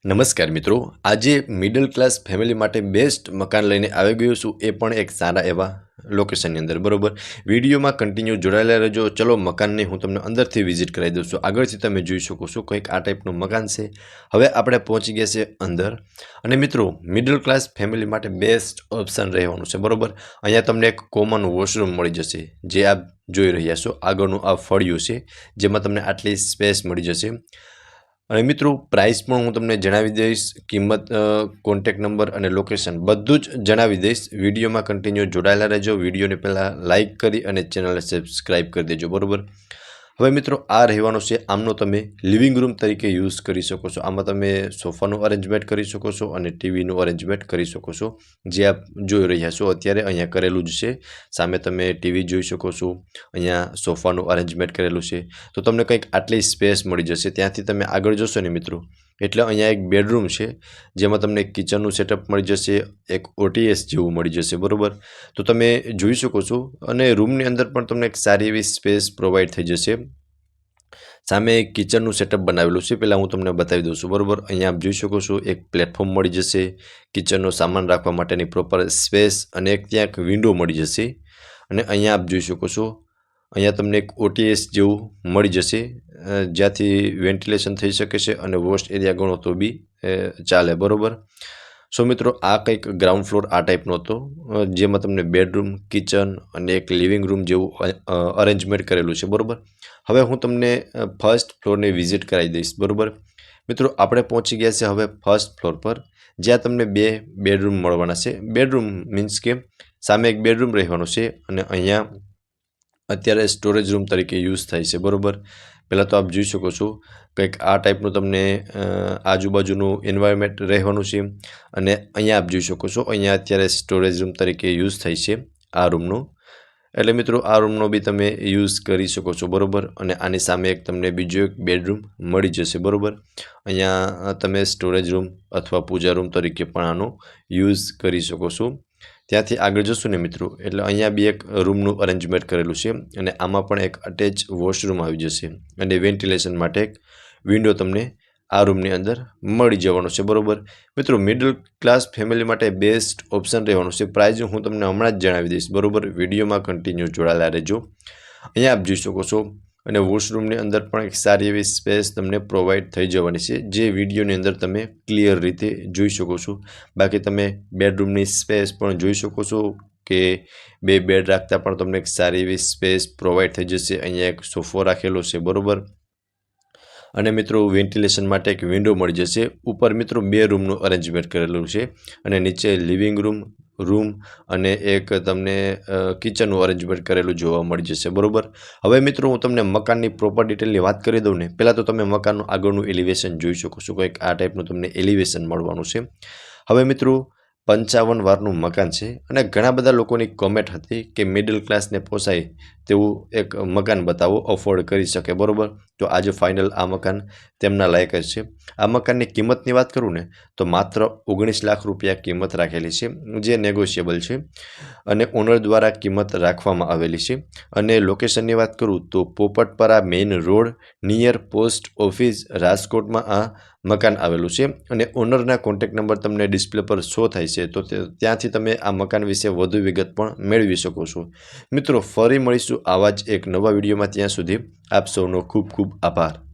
નમસ્કાર મિત્રો, આજે મિડલ ક્લાસ ફેમિલી માટે બેસ્ટ મકાન લઈને આવી ગયો છું, એ પણ એક સારા એવા લોકેશનની અંદર. બરોબર, વિડીયોમાં કન્ટિન્યુ જોડાયેલા રહેજો. ચલો મકાનની હું તમને અંદરથી વિઝિટ કરાવી દઉં છું. આગળથી તમે જોઈ શકો છો કંઈક આ ટાઈપનું મકાન છે. હવે આપણે પહોંચી ગયા છે અંદર. અને મિત્રો, મિડલ ક્લાસ ફેમિલી માટે બેસ્ટ ઓપ્શન રહેવાનું છે. બરોબર, અહીંયા તમને એક કોમન વોશરૂમ મળી જશે, જે આપ જોઈ રહ્યા છો. આગળનું આ ફળિયું છે, જેમાં તમને આટલી સ્પેસ મળી જશે. અને મિત્રો, પ્રાઇસ પણ હું તમને જણાવી દઈશ, કિંમત, કોન્ટેક્ટ નંબર અને લોકેશન બધું જ જણાવી દઈશ. વિડીયોમાં કન્ટિન્યુ જોડાયેલા રહેજો. વિડીયોને પહેલાં લાઇક કરી અને ચેનલને સબસ્ક્રાઈબ કરી દેજો. બરાબર, હવે મિત્રો, આ રહેવાનો છે. આમનો તમે લિવિંગ રૂમ તરીકે યુઝ કરી શકો છો. આમાં તમે સોફાનું અરેન્જમેન્ટ કરી શકો છો અને ટીવીનું અરેન્જમેન્ટ કરી શકો છો, જે આપ જોઈ રહ્યા છો અત્યારે અહીંયા કરેલું જ છે. સામે તમે ટીવી જોઈ શકો છો, અહીંયા સોફાનું અરેન્જમેન્ટ કરેલું છે. તો તમને કંઈક આટલી સ્પેસ મળી જશે. ત્યાંથી તમે આગળ જોશો ને મિત્રો, એટલે અહીંયા એક બેડરૂમ છે, જેમાં તમને કિચનનું સેટઅપ મળી જશે, એક OTS જેવું મળી જશે. બરાબર, તો તમે જોઈ શકો છો. અને રૂમની અંદર પણ તમને એક સારી એવી સ્પેસ પ્રોવાઈડ થઈ જશે. સામે એક કિચનનું સેટઅપ બનાવેલું છે, પહેલાં હું તમને બતાવી દઉં છું. બરાબર, અહીંયા આપ જોઈ શકો છો એક પ્લેટફોર્મ મળી જશે, કિચનનો સામાન રાખવા માટેની પ્રોપર સ્પેસ, અને એક ત્યાં એક વિન્ડો મળી જશે. અને અહીંયા આપ જોઈ શકો છો, અહીંયા તમને એક OTS જેવું મળી જશે, જ્યાંથી વેન્ટિલેશન થઈ શકે છે અને વોશ એરિયા ગણો તો બી ચાલે. બરાબર, સો મિત્રો, આ કંઈક ગ્રાઉન્ડ ફ્લોર આ ટાઈપનો હતો, જેમાં તમને બેડરૂમ, કિચન અને એક લિવિંગ રૂમ જેવું અરેન્જમેન્ટ કરેલું છે. બરાબર, હવે હું તમને ફર્સ્ટ ફ્લોરની વિઝિટ કરાવી દઈશ. બરાબર મિત્રો, આપણે પહોંચી ગયા છે હવે ફર્સ્ટ ફ્લોર પર, જ્યાં તમને 2 બેડરૂમ મળવાના છે. બેડરૂમ મીન્સ કે સામે એક બેડરૂમ રહેવાનો છે, અને અહીંયા અત્યારે સ્ટોરેજ રૂમ તરીકે યુઝ થાય છે. બરાબર, પહેલાં તો આપ જોઈ શકો છો કંઈક આ ટાઈપનું તમને આજુબાજુનું એન્વાયરમેન્ટ રહેવાનું છે. અને અહીંયા આપ જોઈ શકો છો, અહીંયા અત્યારે સ્ટોરેજ રૂમ તરીકે યુઝ થાય છે આ રૂમનું. એટલે મિત્રો, આ રૂમનો બી તમે યુઝ કરી શકો છો. બરાબર, અને આની સામે એક તમને બીજો એક બેડરૂમ મળી જશે. બરાબર, અહીંયા તમે સ્ટોરેજ રૂમ અથવા પૂજા રૂમ તરીકે પણ આનો યુઝ કરી શકો છો. ત્યાંથી આગળ જશું ને મિત્રો, એટલે અહીંયા બી એક રૂમનું અરેન્જમેન્ટ કરેલું છે, અને આમાં પણ એક અટેચ વોશરૂમ આવી જશે, અને વેન્ટિલેશન માટે એક વિન્ડો તમને આ રૂમની અંદર મળી જવાનો છે. બરાબર મિત્રો, મિડલ ક્લાસ ફેમિલી માટે બેસ્ટ ઓપ્શન રહેવાનું છે. પ્રાઇઝ હું તમને હમણાં જ જણાવી દઈશ. બરાબર, વિડીયોમાં કન્ટિન્યુ જોડાયેલા રહેજો. અહીંયા આપ જોઈ શકો છો, અને વોશરૂમની અંદર પણ એક સારી એવી સ્પેસ તમને પ્રોવાઈડ થઈ જવાની છે, જે વિડીયોની અંદર તમે ક્લિયર રીતે જોઈ શકો છો. બાકી તમે બેડરૂમની સ્પેસ પણ જોઈ શકો છો, કે 2 બેડ રાખતા પણ તમને એક સારી એવી સ્પેસ પ્રોવાઈડ થઈ જશે. અહીંયા એક સોફો રાખેલો છે. બરાબર, અને મિત્રો, વેન્ટિલેશન માટે એક વિન્ડો મળી જશે. ઉપર મિત્રો 2 રૂમનું અરેન્જમેન્ટ કરેલું છે, અને નીચે લિવિંગ રૂમ અને એક તમને કિચનનું અરેન્જમેન્ટ કરેલું જોવા મળી જશે. બરાબર, હવે મિત્રો, હું તમને મકાનની પ્રોપર ડિટેલની વાત કરી દઉં ને. પહેલાં તો તમે મકાનનું આગળનું એલિવેશન જોઈ શકો છો. કંઈક આ ટાઈપનું તમને એલિવેશન મળવાનું છે. હવે મિત્રો, 55 વારનું મકાન છે, અને ઘણા બધા લોકોની કોમેન્ટ હતી કે મિડલ ક્લાસને પોસાય તેવું એક મકાન બતાવો, અફોર્ડ કરી શકે. બરાબર, તો આજે ફાઇનલ આ મકાન તેમના લાયક જ છે. આ મકાનની કિંમતની વાત કરું ને, તો માત્ર 19 લાખ રૂપિયા કિંમત રાખેલી છે, જે નેગોશિયેબલ છે, અને ઓનર દ્વારા કિંમત રાખવામાં આવેલી છે. અને લોકેશનની વાત કરું તો Popatpara main road near post office, રાજકોટમાં આ મકાન આવેલું છે. અને ઓનરના કોન્ટેક્ટ નંબર તમને ડિસ્પ્લે પર શો થાય છે, તો ત્યાંથી તમે આ મકાન વિશે વધુ વિગત પણ મેળવી શકો છો. મિત્રો, ફરી મળીશું આવા જ એક નવા વિડીયોમાં. ત્યાં સુધી આપ સૌનો ખૂબ ખૂબ આભાર.